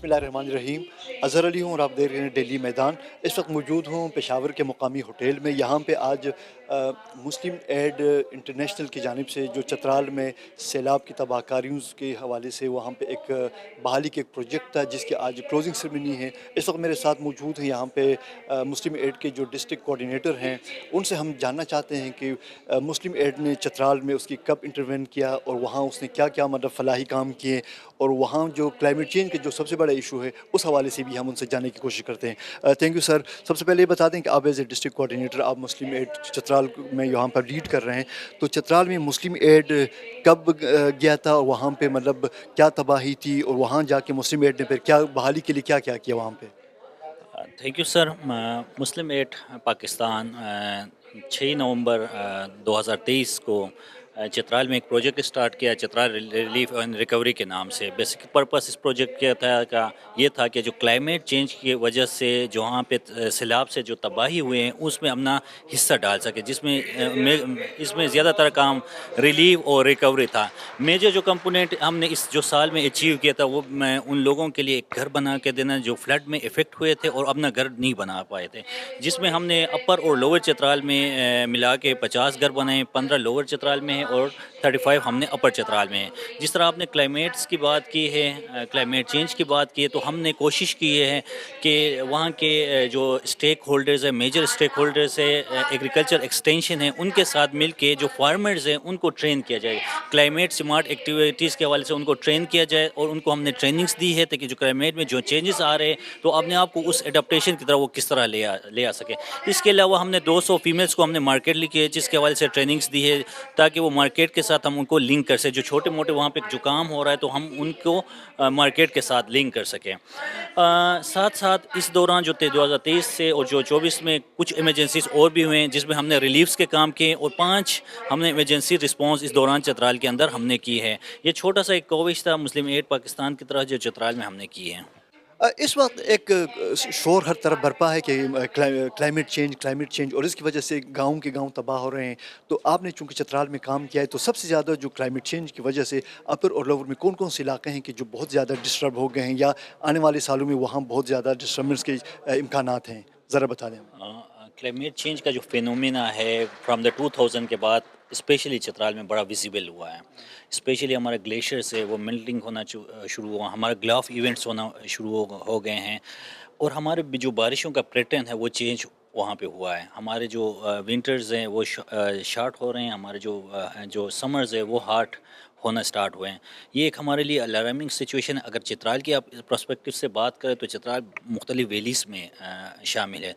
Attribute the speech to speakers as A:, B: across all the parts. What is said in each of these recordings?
A: बिस्मिल्लाहिर्रहमानिर्रहीम। अज़हर अली हूँ और आप देख रहे हैं डेली मैदान। इस वक्त मौजूद हूँ पेशावर के मुकामी होटल में। यहाँ पे आज मुस्लिम एड इंटरनेशनल की जानिब से जो चतराल में सैलाब की तबाहकारियों के हवाले से वहाँ पे एक बहाली के एक प्रोजेक्ट था जिसकी आज क्लोजिंग सेरेमनी है। इस वक्त मेरे साथ मौजूद हैं यहाँ पे मुस्लिम एड के जो डिस्ट्रिक्ट कोऑर्डिनेटर हैं। उनसे हम जानना चाहते हैं कि मुस्लिम एड ने चतराल में उसकी कब इंटरवेन किया और वहाँ उसने क्या क्या मतलब फलाही काम किए, और वहाँ जो क्लाइमेट चेंज के जो सबसे बड़ा इशू है उस हवाले से भी हम उनसे जानने की कोशिश करते हैं। Thank you sir. सबसे पहले ये बता दें कि आप एज ए डिस्ट्रिक्ट कोऑर्डिनेटर आप मुस्लिम एड चतराल में यहाँ पर लीड कर रहे हैं, तो चतराल में मुस्लिम एड कब गया था और वहाँ पे मतलब क्या तबाही थी, और वहाँ जाके मुस्लिम एड ने फिर क्या बहाली के लिए क्या क्या किया वहाँ पे?
B: Thank you sir. Muslim Aid Pakistan 6 नवंबर 2023 को चित्राल में एक प्रोजेक्ट स्टार्ट किया, चित्राल रिलीफ एंड रिकवरी के नाम से। बेसिक पर्पस इस प्रोजेक्ट का ये था कि जो क्लाइमेट चेंज की वजह से जो वहाँ पे सैलाब से जो तबाही हुए हैं उसमें अपना हिस्सा डाल सके, जिसमें इसमें ज़्यादातर काम रिलीफ और रिकवरी था। मेजर जो कंपोनेंट हमने इस जो साल में अचीव किया था वो मैं उन लोगों के लिए एक घर बना के देना जो फ्लड में इफ़ेक्ट हुए थे और अपना घर नहीं बना पाए थे, जिसमें हमने अपर और लोअर चित्राल में मिला के 50 घर बनाए। 15 लोअर चित्राल में है और 35 हमने अपर चित्राल में है। जिस तरह आपने क्लाइमेट्स की बात की है, क्लाइमेट चेंज की बात की है, तो हमने कोशिश की है कि वहाँ के जो स्टेक होल्डर्स हैं, मेजर स्टेक होल्डर्स है, एग्रीकल्चर एक्सटेंशन है, उनके साथ मिल के जो फार्मर्स हैं उनको ट्रेन किया जाए, क्लाइमेट स्मार्ट एक्टिविटीज़ के हवाले से उनको ट्रेन किया जाए। और उनको हमने ट्रेनिंग्स दी है ताकि जो क्लाइमेट में जो चेंजेस आ रहे हैं तो अपने आप को उस एडाप्टेशन की तरह वो किस तरह ले आ सके। इसके अलावा हमने 200 फीमेल्स को हमने मार्केट ली है जिसके हवाले से ट्रेनिंग्स दी है ताकि वो मार्केट के साथ हम उनको लिंक कर सकें। जो छोटे मोटे वहाँ पे जो काम हो रहा है तो हम उनको मार्केट के साथ लिंक कर सकें। साथ साथ इस दौरान जो 2023 से और जो 24 में कुछ इमरजेंसीज और भी हुए हैं जिसमें हमने रिलीफ्स के काम किए और 5 हमने इमरजेंसी रिस्पांस इस दौरान चतराल के अंदर हमने की है। ये छोटा सा एक कोविश था मुस्लिम एड पाकिस्तान की तरह जो चतराल में हमने की है।
A: इस वक्त एक शोर हर तरफ बरपा है कि क्लाइमेट चेंज और इसकी वजह से गांव के गांव तबाह हो रहे हैं। तो आपने चूंकि चतराल में काम किया है, तो सबसे ज़्यादा जो क्लाइमेट चेंज की वजह से अपर और लोअर में कौन कौन से इलाके हैं कि जो बहुत ज़्यादा डिस्टर्ब हो गए हैं, या आने वाले सालों में वहाँ बहुत ज़्यादा डिस्टर्बेंस के इम्कानात हैं? ज़रा बता दें।
B: क्लाइमेट चेंज का जो फिनोमेना है फ्रॉम द 2000 के बाद स्पेशली चतराल में बड़ा विजिबल हुआ है। स्पेशली हमारे ग्लेशियर्स है वो मेल्टिंग होना शुरू हुआ, हमारे ग्लाफ इवेंट्स होना शुरू हो गए हैं, और हमारे जो बारिशों का पैटर्न है वो चेंज वहाँ पे हुआ है। हमारे जो विंटर्स हैं वो शार्ट हो रहे हैं, हमारे जो समर्स है वो हार्ट होना स्टार्ट हुए हैं। ये एक हमारे लिए अलार्मिंग सिचुएशन है। अगर चित्राल की आप पर्सपेक्टिव से बात करें तो चित्राल मुख्तलिफ वैलीज़ में शामिल है,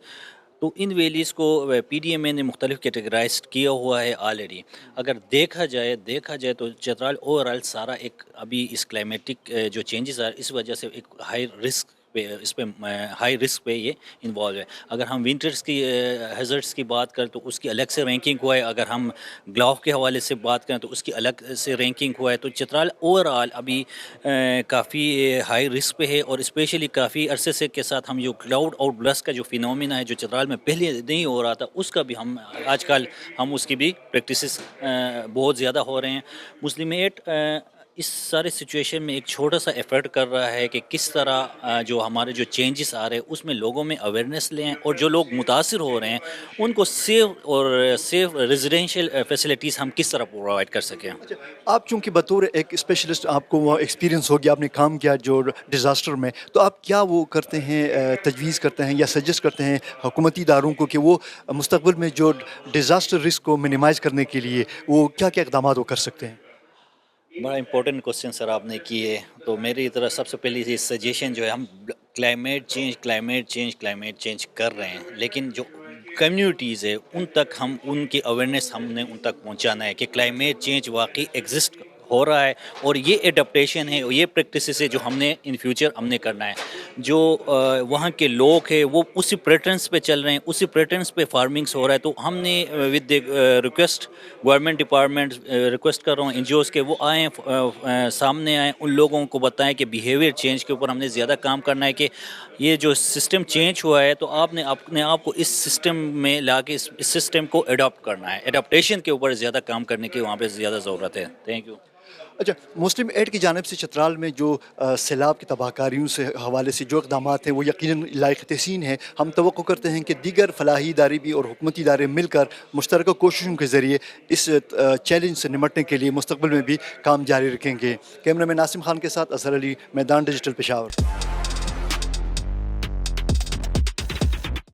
B: तो इन वैलीज़ को पीडीएमए ने मुख्तलिफ कैटेगराइज किया हुआ है ऑलरेडी। अगर देखा जाए तो चतराल ओवरऑल सारा एक अभी इस क्लाइमेटिक जो चेंजेस आ इस वजह से एक हाई रिस्क पे ये इन्वॉल्व है। अगर हम विंटर्स की हैज़र्ड्स की बात करें तो उसकी अलग से रैंकिंग हुआ है, अगर हम ग्लाफ के हवाले से बात करें तो उसकी अलग से रैंकिंग हुआ है। तो चित्राल ओवरऑल अभी काफ़ी हाई रिस्क पे है, और स्पेशली काफ़ी अरसे से के साथ हम जो क्लाउड और ब्लस्ट का जो फिनोमिना है जो चित्राल में पहले नहीं हो रहा था उसका भी हम आजकल हम उसकी भी प्रैक्टिसेस बहुत ज़्यादा हो रहे हैं। मुस्लिम एड इस सारे सिचुएशन में एक छोटा सा एफर्ट कर रहा है कि किस तरह जो हमारे जो चेंजेस आ रहे हैं उसमें लोगों में अवेयरनेस लें, और जो लोग मुतासिर हो रहे हैं उनको सेफ रेजिडेंशियल फैसिलिटीज़ हम किस तरह प्रोवाइड कर सकें।
A: अच्छा, आप चूंकि बतौर एक स्पेशलिस्ट आपको वो एक्सपीरियंस हो गया, आपने काम किया जो डिज़ास्टर में, तो आप क्या वो करते हैं, तजवीज़ करते हैं या सजेस्ट करते हैं हुकूमती इदारों को कि वो मुस्तक़बिल में जो डिज़ास्टर रिस्क को मिनिमाइज़ करने के लिए वो क्या क्या इक़दाम वो कर सकते हैं?
B: बड़ा इंपॉर्टेंट क्वेश्चन सर आपने किए। तो मेरी तरफ सबसे पहली ये सजेशन जो है, हम क्लाइमेट चेंज कर रहे हैं, लेकिन जो कम्युनिटीज़ है उन तक हम उनकी अवेयरनेस हमने उन तक पहुंचाना है कि क्लाइमेट चेंज वाकई एग्जिस्ट हो रहा है, और ये एडाप्टेशन है और ये प्रैक्टिसेस है जो हमने इन फ्यूचर हमने करना है। जो वहाँ के लोग हैं वो उसी पैटर्न्स पे चल रहे हैं, उसी पैटर्न्स पे फार्मिंग्स हो रहा है। तो हमने with request government department request कर रहा हूँ एनजीओज़ के वो आएँ, सामने आएँ, उन लोगों को बताएं कि बिहेवियर चेंज के ऊपर हमने ज़्यादा काम करना है, कि ये जो सिस्टम चेंज हुआ है तो आपने अपने आप को इस सिस्टम में ला के इस सिस्टम को अडॉप्ट करना है। एडाप्टेशन के ऊपर ज़्यादा काम करने की वहाँ पे ज़्यादा ज़रूरत है। Thank you.
A: اچھا، مسلم ایڈ کی جانب سے چترال میں جو سیلاب کی تباہ کاریوں سے حوالے سے جو اقدامات ہیں وہ یقیناً لائق تحسین ہیں. ہم توقع کرتے ہیں کہ دیگر فلاحی ادارے بھی اور حکومتی ادارے مل کر مشترکہ کوششوں کے ذریعے اس چیلنج سے نمٹنے کے لیے مستقبل میں بھی کام جاری رکھیں گے. کیمرہ مین ناصم خان کے ساتھ اظہر علی، میدان ڈیجیٹل، پشاور.